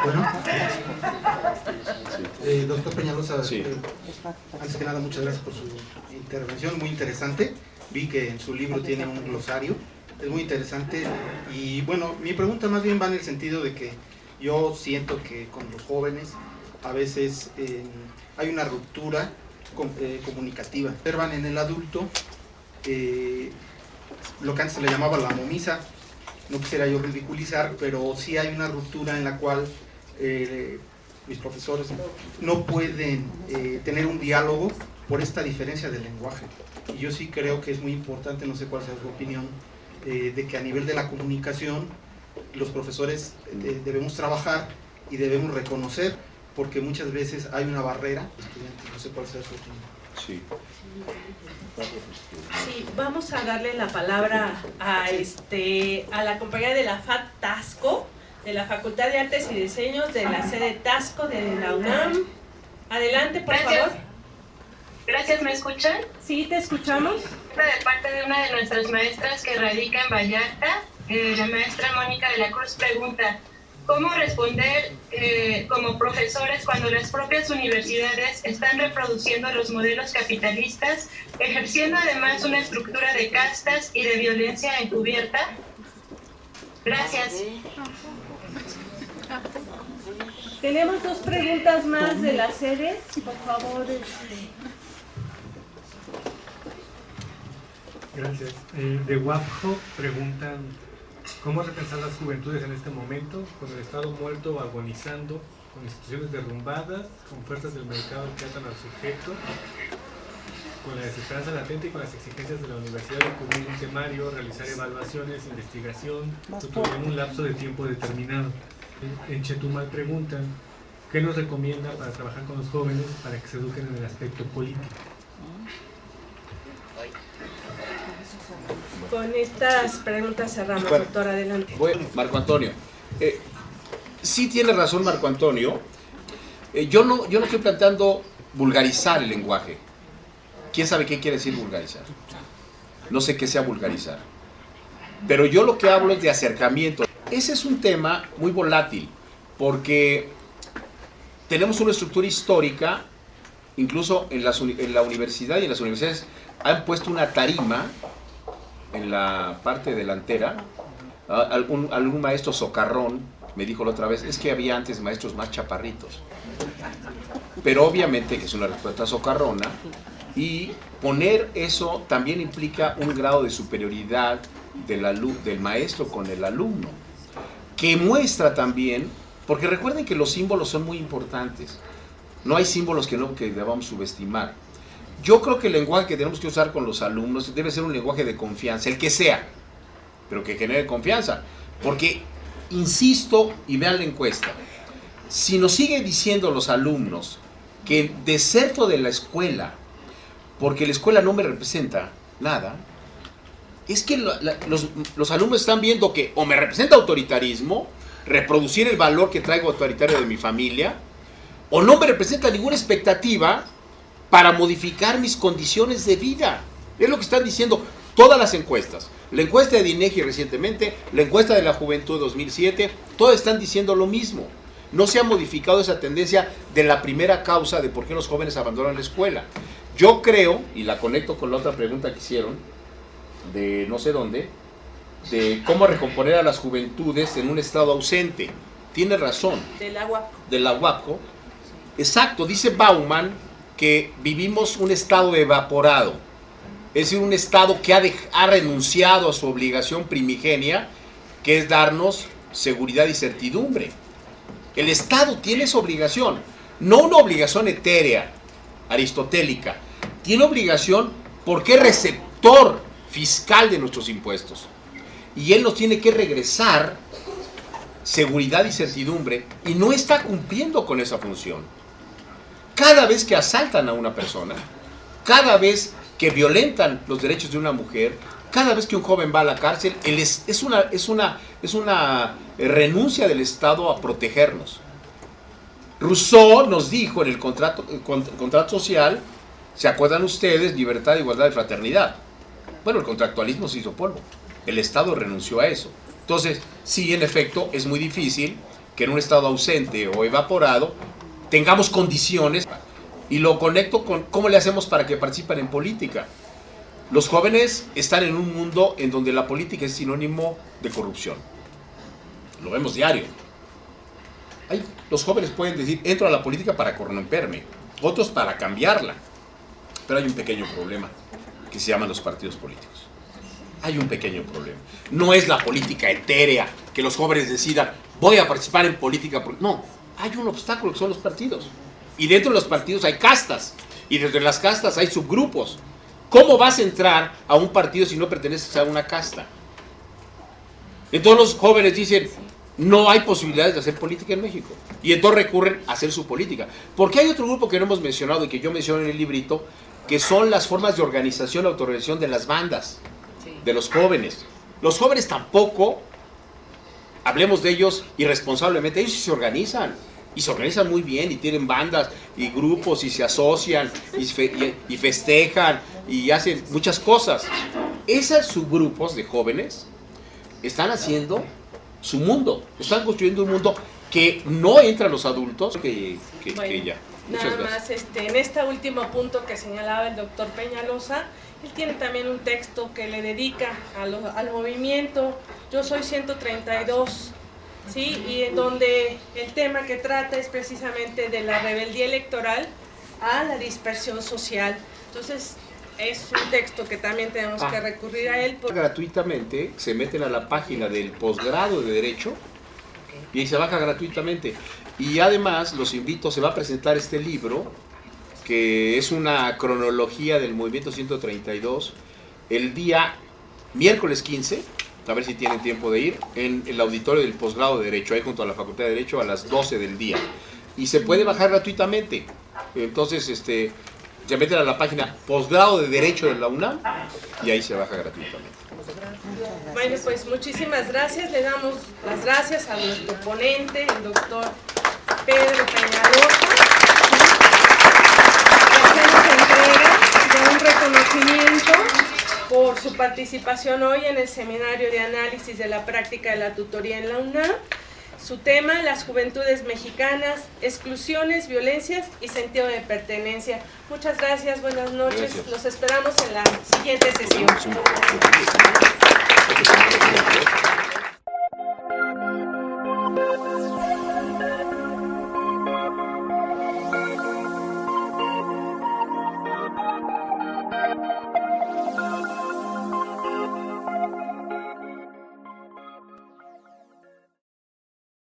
S14: Bueno, doctor Peñalosa, antes que nada, muchas gracias por su intervención, muy interesante. Vi que en su libro tiene un glosario, es muy interesante. Y bueno, mi pregunta más bien va en el sentido de que yo siento que con los jóvenes a veces hay una ruptura comunicativa. Observan en el adulto lo que antes se le llamaba la momisa. No quisiera yo ridiculizar, pero sí hay una ruptura en la cual mis profesores no pueden tener un diálogo por esta diferencia de lenguaje. Y yo sí creo que es muy importante, no sé cuál sea su opinión, de que a nivel de la comunicación los profesores debemos trabajar y debemos reconocer, porque muchas veces hay una barrera. No sé cuál sea su opinión.
S4: Sí.
S2: Sí, vamos a darle la palabra a la compañera de la FAT Tasco, de la Facultad de Artes y Diseños de la sede Tasco de la UNAM. Adelante, por favor.
S15: Gracias, ¿me escuchan?
S2: Sí, te escuchamos.
S15: De parte de una de nuestras maestras que radica en Vallarta, la maestra Mónica de la Cruz pregunta, ¿cómo responder como profesores cuando las propias universidades están reproduciendo los modelos capitalistas, ejerciendo además una estructura de castas y de violencia encubierta? Gracias.
S2: Tenemos dos preguntas más de la sede, por favor.
S16: Gracias. De WAPJO preguntan, ¿cómo repensar las juventudes en este momento, con el Estado muerto o agonizando, con instituciones derrumbadas, con fuerzas del mercado que atan al sujeto, con la desesperanza latente y con las exigencias de la universidad de cubrir un temario, realizar evaluaciones, investigación, tutoría en un lapso de tiempo determinado? En Chetumal preguntan, ¿qué nos recomienda para trabajar con los jóvenes para que se eduquen en el aspecto político?
S2: Con estas preguntas cerramos,
S4: Bueno,
S2: doctor, adelante.
S4: Bueno, Marco Antonio, sí tiene razón Marco Antonio. Yo no estoy planteando vulgarizar el lenguaje. ¿Quién sabe qué quiere decir vulgarizar? No sé qué sea vulgarizar. Pero yo lo que hablo es de acercamiento. Ese es un tema muy volátil, porque tenemos una estructura histórica, incluso en la universidad y en las universidades han puesto una tarima en la parte delantera. Algún maestro socarrón me dijo la otra vez, es que había antes maestros más chaparritos. Pero obviamente que es una respuesta socarrona, y poner eso también implica un grado de superioridad del maestro con el alumno, que muestra también, porque recuerden que los símbolos son muy importantes, no hay símbolos que debamos subestimar. Yo creo que el lenguaje que tenemos que usar con los alumnos debe ser un lenguaje de confianza, el que sea, pero que genere confianza, porque, insisto, y vean la encuesta, si nos siguen diciendo los alumnos que deserto de la escuela porque la escuela no me representa nada, es que los alumnos están viendo que o me representa autoritarismo, reproducir el valor que traigo autoritario de mi familia, o no me representa ninguna expectativa para modificar mis condiciones de vida. Es lo que están diciendo todas las encuestas. La encuesta de INEGI recientemente, la encuesta de la Juventud 2007, todas están diciendo lo mismo. No se ha modificado esa tendencia de la primera causa de por qué los jóvenes abandonan la escuela. Yo creo, y la conecto con la otra pregunta que hicieron, de no sé dónde, de cómo recomponer a las juventudes en un estado ausente. Tiene razón.
S2: De la UAPCO.
S4: De la UAPCO. Exacto, dice Bauman que vivimos un estado evaporado. Es decir, un estado que ha renunciado a su obligación primigenia, que es darnos seguridad y certidumbre. El Estado tiene esa obligación, no una obligación etérea, aristotélica, tiene obligación porque es receptor fiscal de nuestros impuestos. Y él nos tiene que regresar seguridad y certidumbre, y no está cumpliendo con esa función. Cada vez que asaltan a una persona, cada vez que violentan los derechos de una mujer, cada vez que un joven va a la cárcel, es una renuncia del Estado a protegernos. Rousseau nos dijo en el contrato social, ¿se acuerdan ustedes? Libertad, igualdad y fraternidad. Bueno, el contractualismo se hizo polvo. El Estado renunció a eso. Entonces, sí, en efecto, es muy difícil que en un Estado ausente o evaporado tengamos condiciones, y lo conecto con cómo le hacemos para que participen en política. Los jóvenes están en un mundo en donde la política es sinónimo de corrupción. Lo vemos diario. Los jóvenes pueden decir, entro a la política para corromperme, otros para cambiarla. Pero hay un pequeño problema, que se llaman los partidos políticos. Hay un pequeño problema. No es la política etérea, que los jóvenes decidan, voy a participar en política. No, hay un obstáculo que son los partidos. Y dentro de los partidos hay castas. Y dentro de las castas hay subgrupos. ¿Cómo vas a entrar a un partido si no perteneces a una casta? Entonces los jóvenes dicen, no hay posibilidades de hacer política en México. Y entonces recurren a hacer su política. Porque hay otro grupo que no hemos mencionado y que yo menciono en el librito, que son las formas de organización, autorganización de las bandas, de los jóvenes. Los jóvenes tampoco, hablemos de ellos irresponsablemente, ellos sí se organizan. Y se organizan muy bien, y tienen bandas y grupos, y se asocian, y festejan, y hacen muchas cosas. Esos subgrupos de jóvenes están haciendo su mundo, están construyendo un mundo que no entra a los adultos, que ya. Muchas
S2: Nada
S4: gracias.
S2: más, en este último punto que señalaba el doctor Peñalosa, él tiene también un texto que le dedica al movimiento Yo Soy 132, ¿sí? Y en donde el tema que trata es precisamente de la rebeldía electoral a la dispersión social. Entonces, es un texto que también tenemos que recurrir a él.
S4: Gratuitamente, se meten a la página del posgrado de Derecho y ahí se baja gratuitamente. Y además los invito, se va a presentar este libro, que es una cronología del movimiento 132, el día miércoles 15, a ver si tienen tiempo de ir, en el auditorio del posgrado de Derecho, ahí junto a la Facultad de Derecho, a las 12 del día. y se puede bajar gratuitamente. Entonces, se meten a la página Posgrado de Derecho de la UNAM y ahí se baja gratuitamente.
S2: Bueno, pues muchísimas gracias. Le damos las gracias a nuestro ponente, el doctor Pedro Peñalosa. Le hacemos entrega de un reconocimiento por su participación hoy en el Seminario de Análisis de la Práctica de la Tutoría en la UNAM. Su tema, las juventudes mexicanas, exclusiones, violencias y sentido de pertenencia. Muchas gracias, buenas noches. Gracias. Los esperamos en la siguiente sesión.